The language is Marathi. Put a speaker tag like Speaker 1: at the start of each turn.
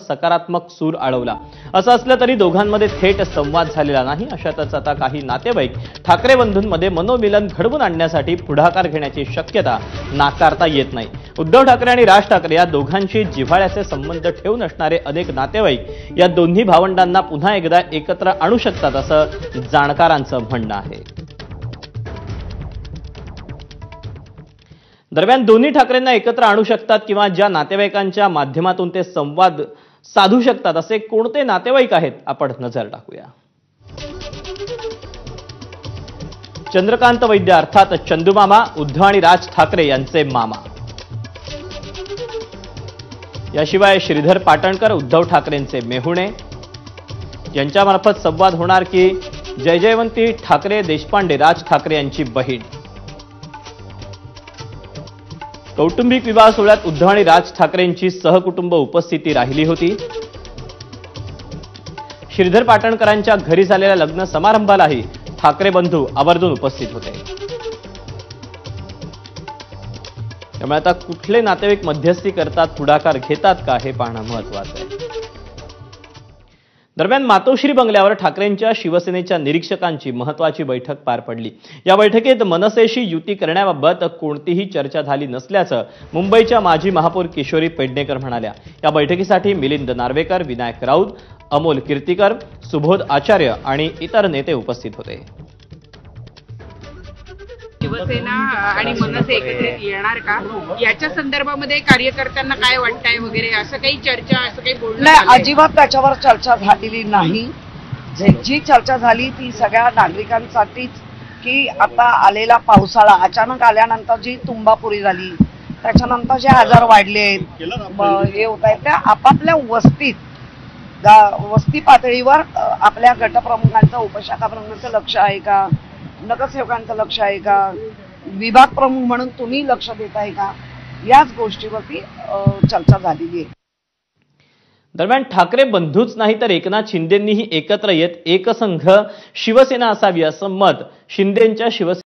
Speaker 1: सकारात्मक सूर आळवला। असं असलं तरी दोघांमध्ये थेट संवाद झालेला नाही। अशातच आता काही नातेवाईक ठाकरे बंधूंमध्ये मनोमिलन घडवून आणण्यासाठी पुढाकार घेण्याची शक्यता नाकारता येत नाही। उद्धव ठाकरे आणि राज ठाकरे या दोघांशी जिव्हाळ्याचे संबंध ठेवून असणारे अनेक नातेवाईक या दोन्ही भावंडांना पुन्हा एकदा एकत्र आणू शकतात असं जाणकारांचं म्हणणं आहे। दरम्यान दोन्ही ठाकरेंना एकत्र आणू शकतात किंवा ज्या नातेवाईकांच्या माध्यमातून ते संवाद साधू शकतात असे कोणते नातेवाईक आहेत, आपण नजर टाकूया। चंद्रकांत वैद्य अर्थात चंदूमामा, उद्धव आणि राज ठाकरे यांचे मामा। याशिवाय श्रीधर पाटणकर, उद्धव ठाकरेंचे मेहुणे। यांच्यामार्फत संवाद होणार की जयजयवंती ठाकरे देशपांडे, राज ठाकरे यांची बहीण। कौटुंबिक विवाह सोहळ्यात उद्धव आणि राज ठाकरेंची सहकुटुंब उपस्थिती राहिली होती। श्रीधर पाटणकरांच्या घरी झालेल्या लग्न समारंभालाही ठाकरे बंधू आवर्जून उपस्थित होते। त्यामुळे आता कुठले नातेवाईक मध्यस्थी करतात, पुढाकार घेतात का हे पाहणं महत्त्वाचं आहे। दरम्यान मातोश्री बंगल्यावर ठाकरेंच्या शिवसेनेच्या निरीक्षकांची महत्त्वाची बैठक पार पडली। या बैठकीत मनसेशी युती करण्याबाबत कोणतीही चर्चा झाली नसल्याचं मुंबईच्या माजी महापौर किशोरी पेडणेकर म्हणाल्या। या बैठकीसाठी मिलिंद नार्वेकर, विनायक राऊत, अमोल कीर्तीकर, सुबोध आचार्य आणि इतर नेते उपस्थित होते।
Speaker 2: शिवसेना आणि मनसे एकत्रित येणार का याच्या संदर्भामध्ये कार्यकर्त्यांना काय वाटतंय वगैरे असं काही चर्चा, असं काही बोलणं
Speaker 3: नाही, अजिबात त्याच्यावर चर्चा झालेली नाही। जी चर्चा झाली ती सगळ्या नागरिकांसाठीच की आता आलेला पावसाळा अचानक आल्यानंतर जी तुंबापुरी झाली, त्याच्यानंतर जे आजार वाढले हे होत आहेत, त्या आपापल्या वस्ती पातळीवर आपल्या गटप्रमुखांचं, उपशाखा प्रमुखांचं लक्ष आहे का, नगरसेवकांचं लक्ष आहे का, विभाग प्रमुख म्हणून तुम्ही लक्ष देत आहे का, याच गोष्टीवरती चर्चा झालेली आहे।
Speaker 1: दरम्यान ठाकरे बंधूच नाही तर एकनाथ शिंदेंनीही एकत्र येत एकसंघ शिवसेना असावी असं मत शिंदेंच्या शिवसेना